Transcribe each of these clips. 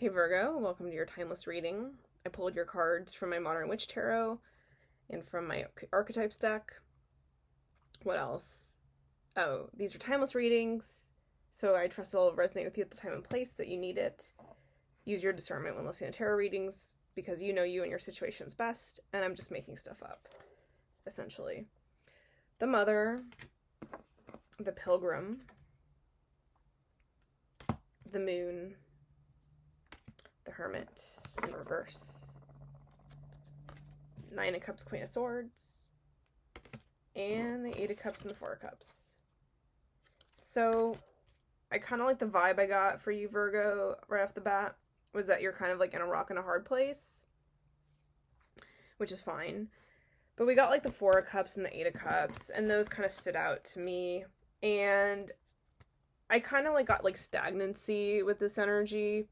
Hey Virgo, welcome to your timeless reading. I pulled your cards from my Modern Witch Tarot and from my Archetypes deck. What else? Oh, these are timeless readings, so I trust it'll resonate with you at the time and place that you need it. Use your discernment when listening to tarot readings because you know you and your situation's best, and I'm just making stuff up, essentially. The Mother, the Pilgrim, the Moon, the Hermit in reverse, Nine of Cups, Queen of Swords, and the Eight of Cups and the Four of Cups. So I kind of like the vibe I got for you, Virgo, right off the bat, was that you're kind of like in a rock and a hard place, which is fine. But we got like the Four of Cups and the Eight of Cups, and those kind of stood out to me. And I kind of like got like stagnancy with this energy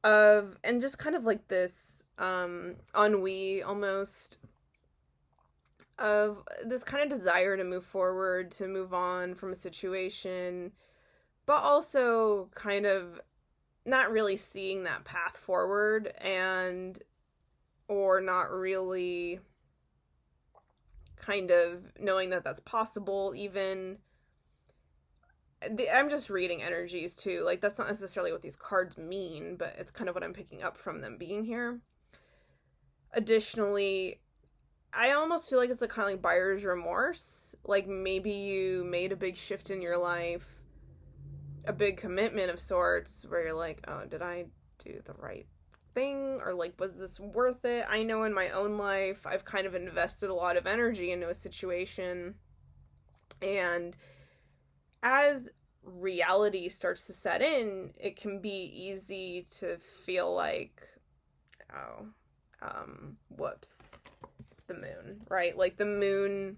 of, and just kind of like this ennui almost of this kind of desire to move forward, to move on from a situation, but also kind of not really seeing that path forward, and or not really kind of knowing that that's possible even. I'm just reading energies too. Like, that's not necessarily what these cards mean, but it's kind of what I'm picking up from them being here. Additionally, I almost feel like it's a kind of like buyer's remorse. Like, maybe you made a big shift in your life, a big commitment of sorts, where you're like, oh, did I do the right thing? Or like, was this worth it? I know in my own life, I've kind of invested a lot of energy into a situation, and as reality starts to set in, it can be easy to feel like, oh, whoops, the Moon, right? Like the Moon,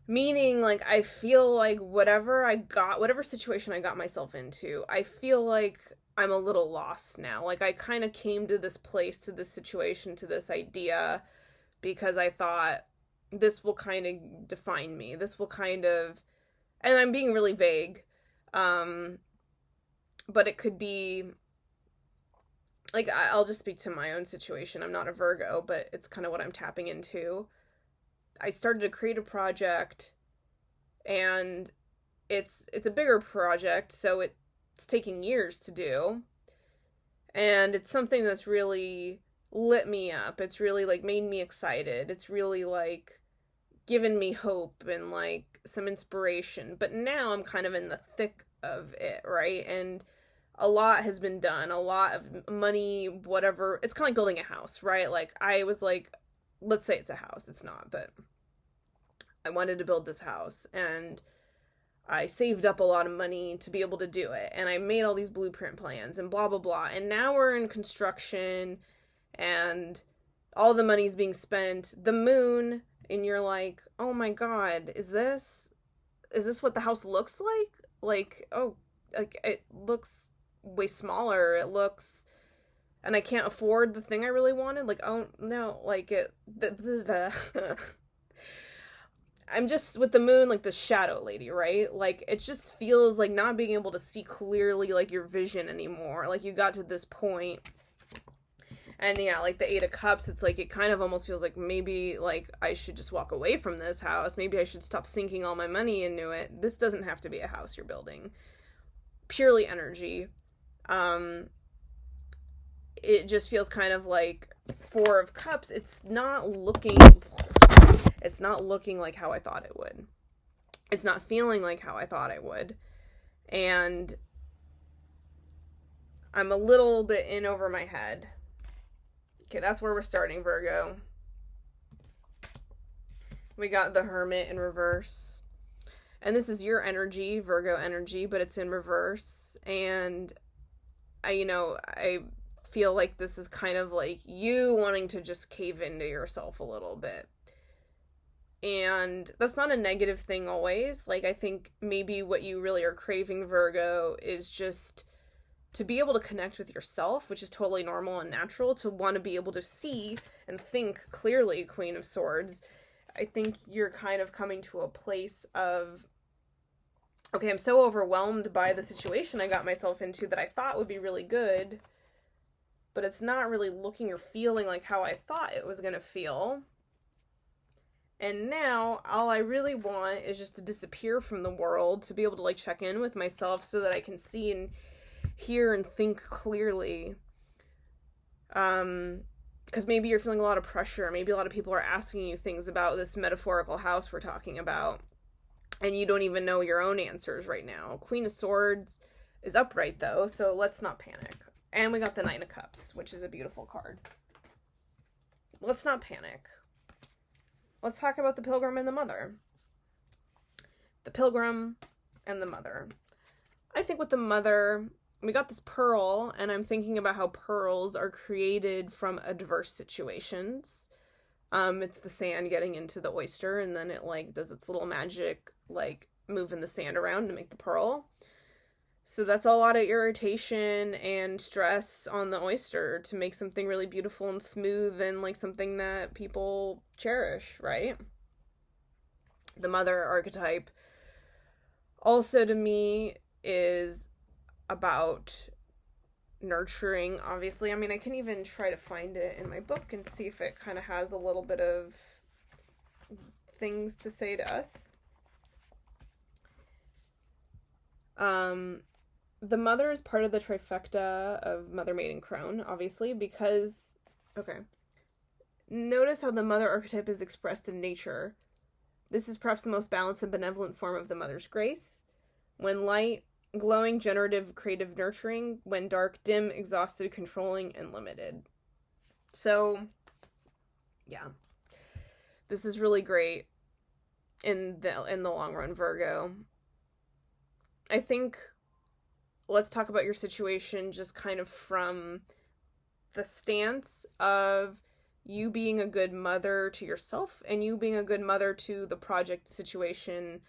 meaning like I feel like whatever situation I got myself into, I feel like I'm a little lost now. Like, I kind of came to this place, to this situation, to this idea, because I thought this will kind of define me. This will kind of, and I'm being really vague, but it could be, like, I'll just speak to my own situation. I'm not a Virgo, but it's kind of what I'm tapping into. I started a creative project, and it's a bigger project, so it's taking years to do, and it's something that's really lit me up. It's really, like, made me excited. It's really, like, given me hope and like some inspiration, but now I'm kind of in the thick of it, right? And a lot has been done, a lot of money, whatever. It's kind of like building a house, right? Like, I was like, let's say it's a house. It's not, but I wanted to build this house, and I saved up a lot of money to be able to do it, and I made all these blueprint plans and blah blah blah, and now we're in construction and all the money's being spent. The Moon, and you're like, oh my god, is this what the house looks like? Like, oh, like, it looks way smaller. It looks, and I can't afford the thing I really wanted. Like, oh no, like the I'm just with the Moon, like the shadow lady, right? Like, it just feels like not being able to see clearly, like, your vision anymore. Like, you got to this point. And yeah, like the Eight of Cups, it's like, it kind of almost feels like maybe like I should just walk away from this house. Maybe I should stop sinking all my money into it. This doesn't have to be a house you're building. Purely energy. It just feels kind of like Four of Cups. It's not looking like how I thought it would. It's not feeling like how I thought it would. And I'm a little bit in over my head. Okay, that's where we're starting, Virgo. We got the Hermit in reverse. And this is your energy, Virgo energy, but it's in reverse. And I feel like this is kind of like you wanting to just cave into yourself a little bit. And that's not a negative thing always. Like, I think maybe what you really are craving, Virgo, is just to be able to connect with yourself, which is totally normal and natural, to want to be able to see and think clearly, Queen of Swords. I think you're kind of coming to a place of okay, I'm so overwhelmed by the situation I got myself into that I thought would be really good, but it's not really looking or feeling like how I thought it was going to feel. And now all I really want is just to disappear from the world, to be able to like check in with myself so that I can see and hear and think clearly. Because maybe you're feeling a lot of pressure. Maybe a lot of people are asking you things about this metaphorical house we're talking about, and you don't even know your own answers right now. Queen of Swords is upright though, so let's not panic. And we got the Nine of Cups, which is a beautiful card. Let's not panic. Let's talk about the Pilgrim and the Mother. The Pilgrim and the Mother. I think with the Mother, we got this pearl, and I'm thinking about how pearls are created from adverse situations. It's the sand getting into the oyster, and then it like does its little magic, like moving the sand around to make the pearl. So that's a lot of irritation and stress on the oyster to make something really beautiful and smooth and like something that people cherish, right? The Mother archetype also to me is about nurturing, obviously. I mean, I can even try to find it in my book and see if it kind of has a little bit of things to say to us. The Mother is part of the trifecta of Mother, Maid, and Crone, obviously, because, okay, notice how the Mother archetype is expressed in nature. This is perhaps the most balanced and benevolent form of the Mother's grace. When light, glowing, generative, creative, nurturing. When dark, dim, exhausted, controlling, and limited. So, yeah. This is really great in the long run, Virgo. I think let's talk about your situation just kind of from the stance of you being a good mother to yourself and you being a good mother to the project, situation,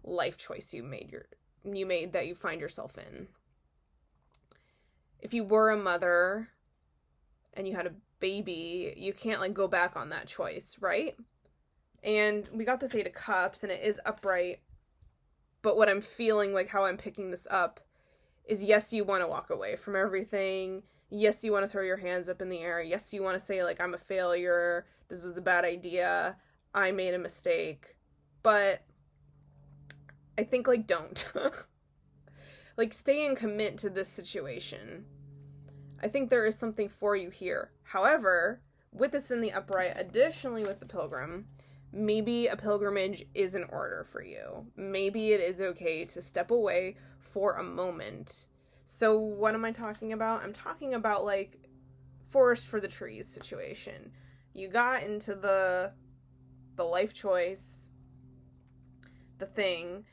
life choice you made that you find yourself in. If you were a mother and you had a baby, you can't like go back on that choice, right? And we got this Eight of Cups and it is upright, but what I'm feeling, like how I'm picking this up, is yes, you want to walk away from everything. Yes, you want to throw your hands up in the air. Yes, you want to say, like, I'm a failure. This was a bad idea. I made a mistake. But I think, like, don't. Like, stay and commit to this situation. I think there is something for you here. However, with this in the upright, additionally with the Pilgrim, maybe a pilgrimage is in order for you. Maybe it is okay to step away for a moment. So what am I talking about? I'm talking about like forest for the trees situation. You got into the life choice, the thing,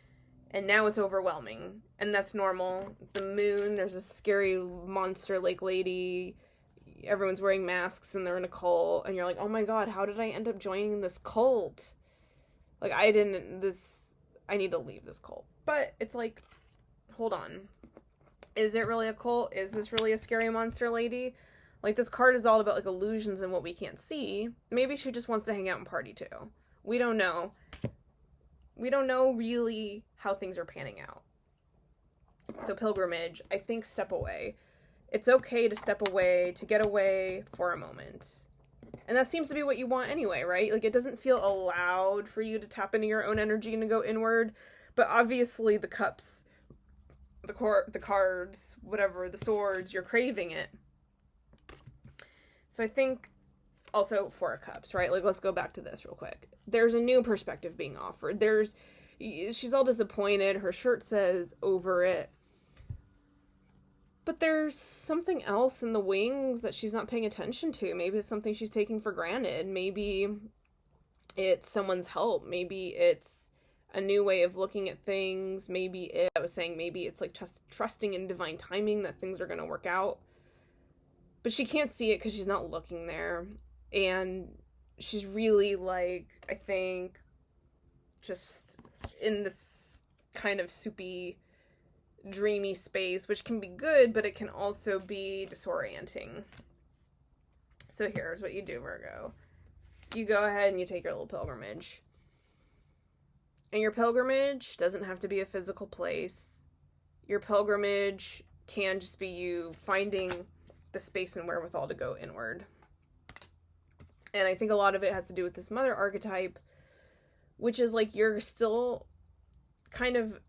and now it's overwhelming. And that's normal. The moon, there's a scary monster lake lady. Everyone's wearing masks and they're in a cult, and you're like, oh my god, how did I end up joining this cult? Like, I need to leave this cult. But it's like, hold on. Is it really a cult? Is this really a scary monster lady? Like, this card is all about, like, illusions and what we can't see. Maybe she just wants to hang out and party, too. We don't know. We don't know, really, how things are panning out. So, pilgrimage, I think step away. It's okay to step away, to get away for a moment. And that seems to be what you want anyway, right? Like, it doesn't feel allowed for you to tap into your own energy and to go inward. But obviously, the cups, the cards, whatever, the swords, you're craving it. So I think also Four of Cups, right? Like, let's go back to this real quick. There's a new perspective being offered. She's all disappointed. Her shirt says over it. But there's something else in the wings that she's not paying attention to. Maybe it's something she's taking for granted. Maybe it's someone's help. Maybe it's a new way of looking at things. Maybe it's like just trusting in divine timing that things are going to work out. But she can't see it because she's not looking there. And she's really, like, I think, just in this kind of soupy, dreamy space, which can be good, but it can also be disorienting. So here's what you do, Virgo. You go ahead and you take your little pilgrimage. And your pilgrimage doesn't have to be a physical place. Your pilgrimage can just be you finding the space and wherewithal to go inward. And I think a lot of it has to do with this mother archetype, which is like you're still kind of,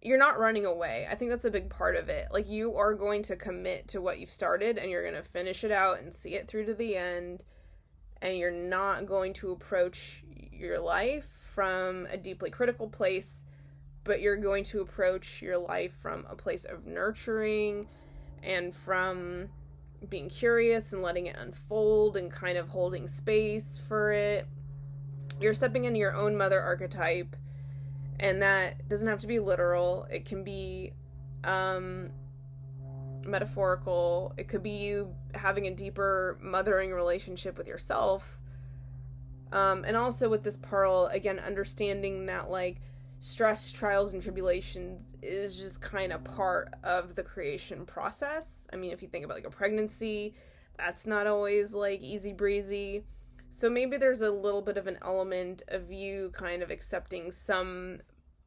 you're not running away. I think that's a big part of it. Like, you are going to commit to what you've started, and you're going to finish it out and see it through to the end. And you're not going to approach your life from a deeply critical place, but you're going to approach your life from a place of nurturing and from being curious and letting it unfold and kind of holding space for it. You're stepping into your own mother archetype, and that doesn't have to be literal. It can be metaphorical. It could be you having a deeper mothering relationship with yourself. And also with this pearl, again, understanding that like stress, trials, and tribulations is just kind of part of the creation process. I mean, if you think about like a pregnancy, that's not always like easy breezy. So maybe there's a little bit of an element of you kind of accepting some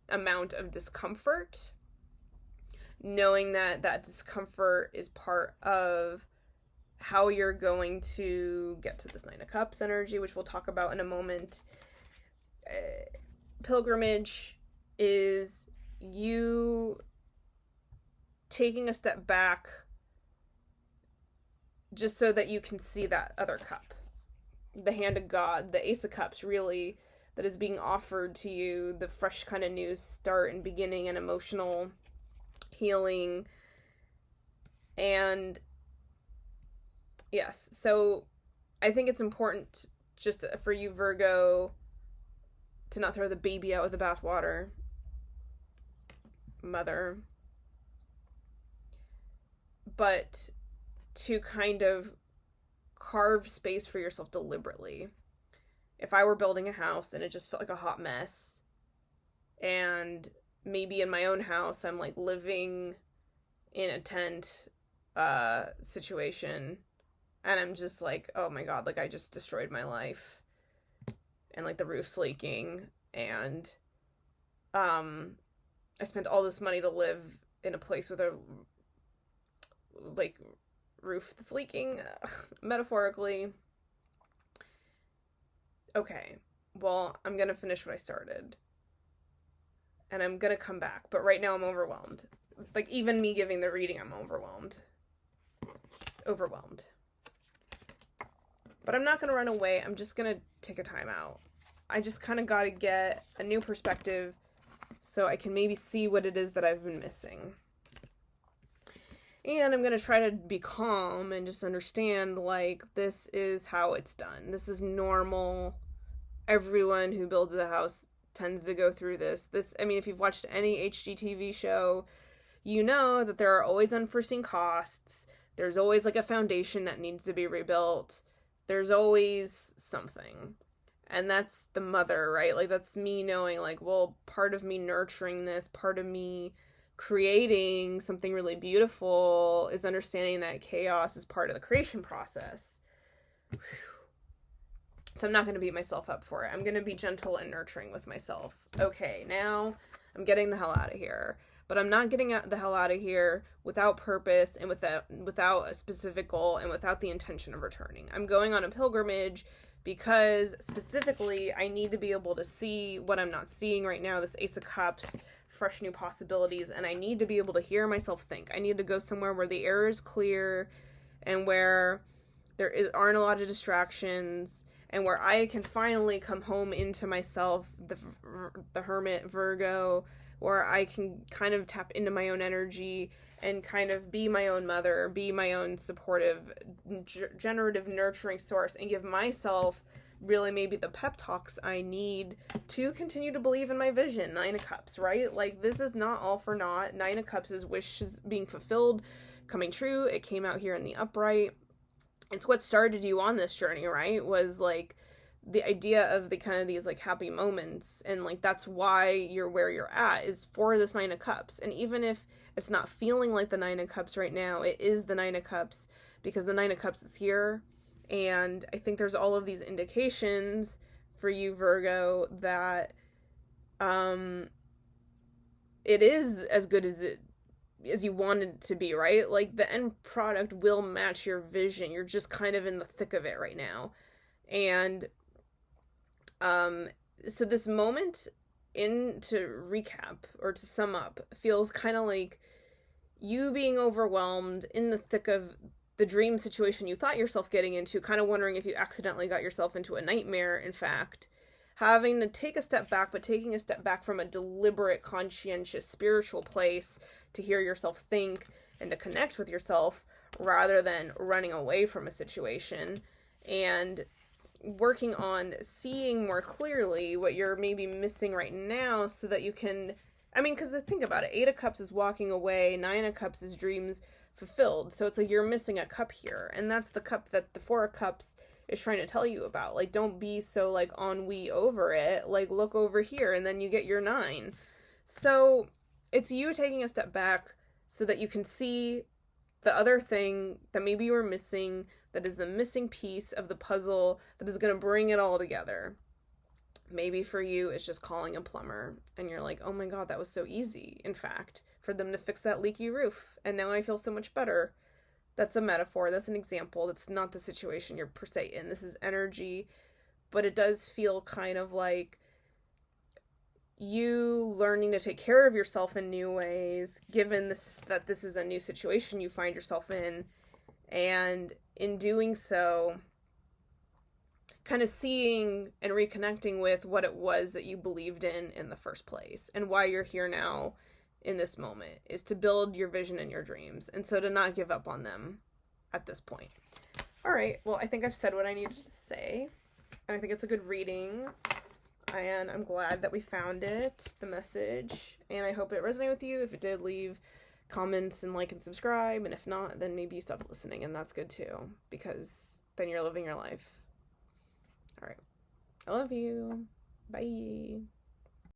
amount of discomfort, knowing that that discomfort is part of how you're going to get to this Nine of Cups energy, which we'll talk about in a moment. Pilgrimage is you taking a step back just so that you can see that other cup. The hand of God, the Ace of Cups, really, that is being offered to you, the fresh kind of new start and beginning and emotional healing. And yes, so I think it's important just for you, Virgo, to not throw the baby out with the bathwater, mother, but to kind of carve space for yourself deliberately. If I were building a house and it just felt like a hot mess, and maybe in my own house I'm like living in a tent situation, and I'm just like, oh my god, like I just destroyed my life, and like the roof's leaking, and I spent all this money to live in a place with a like roof that's leaking, metaphorically. Okay, well, I'm gonna finish what I started, and I'm gonna come back, but right now I'm overwhelmed. Like, even me giving the reading, I'm overwhelmed. But I'm not gonna run away. I'm just gonna take a time out. I just kind of gotta get a new perspective so I can maybe see what it is that I've been missing. And I'm going to try to be calm and just understand, like, this is how it's done. This is normal. Everyone who builds a house tends to go through this. I mean, if you've watched any HGTV show, you know that there are always unforeseen costs. There's always, like, a foundation that needs to be rebuilt. There's always something. And that's the mother, right? Like, that's me knowing, like, well, part of me nurturing this, part of me creating something really beautiful is understanding that chaos is part of the creation process. Whew. So I'm not going to beat myself up for it. I'm going to be gentle and nurturing with myself. Okay, now I'm getting the hell out of here. But I'm not getting the hell out of here without purpose and without a specific goal and without the intention of returning. I'm going on a pilgrimage because specifically I need to be able to see what I'm not seeing right now, this Ace of Cups, fresh new possibilities, and I need to be able to hear myself think. I need to go somewhere where the air is clear and where aren't a lot of distractions, and where I can finally come home into myself, the Hermit Virgo, where I can kind of tap into my own energy and kind of be my own mother, be my own supportive, generative, nurturing source, and give myself really maybe the pep talks I need to continue to believe in my vision. Nine of Cups, right? Like, this is not all for naught. Nine of Cups is wishes being fulfilled, coming true. It came out here in the upright. It's what started you on this journey, right? Was like the idea of the kind of these like happy moments, and like that's why you're where you're at, is for this Nine of Cups. And even if it's not feeling like the Nine of Cups right now, it is the Nine of Cups, because the Nine of Cups is here. And I think there's all of these indications for you, Virgo, that um it is as good as you want it to be, right? Like the end product will match your vision. You're just kind of in the thick of it right now. And so this moment, in to recap or to sum up, feels kind of like you being overwhelmed in the thick of the dream situation you thought yourself getting into, kind of wondering if you accidentally got yourself into a nightmare, in fact, having to take a step back, but taking a step back from a deliberate, conscientious, spiritual place to hear yourself think and to connect with yourself rather than running away from a situation, and working on seeing more clearly what you're maybe missing right now so that you can, I mean, because think about it, 8 of Cups is walking away, 9 of Cups is dreams fulfilled, so it's like you're missing a cup here, and that's the cup that the 4 of Cups is trying to tell you about. Like, don't be so like ennui over it, like look over here, and then you get your 9. So it's you taking a step back so that you can see the other thing that maybe you were missing, that is the missing piece of the puzzle that is going to bring it all together. Maybe for you, it's just calling a plumber, and you're like, oh my God, that was so easy, in fact, for them to fix that leaky roof, and now I feel so much better. That's a metaphor, that's an example, that's not the situation you're per se in. This is energy, but it does feel kind of like you learning to take care of yourself in new ways, given that this is a new situation you find yourself in, and in doing so, kind of seeing and reconnecting with what it was that you believed in the first place, and why you're here now in this moment is to build your vision and your dreams, and so to not give up on them at this point. All right, well, I think I've said what I needed to say, and I think it's a good reading, and I'm glad that we found it, the message, and I hope it resonated with you. If it did, leave comments and like and subscribe, and if not, then maybe you stop listening, and that's good too, because then you're living your life. All right, I love you. Bye.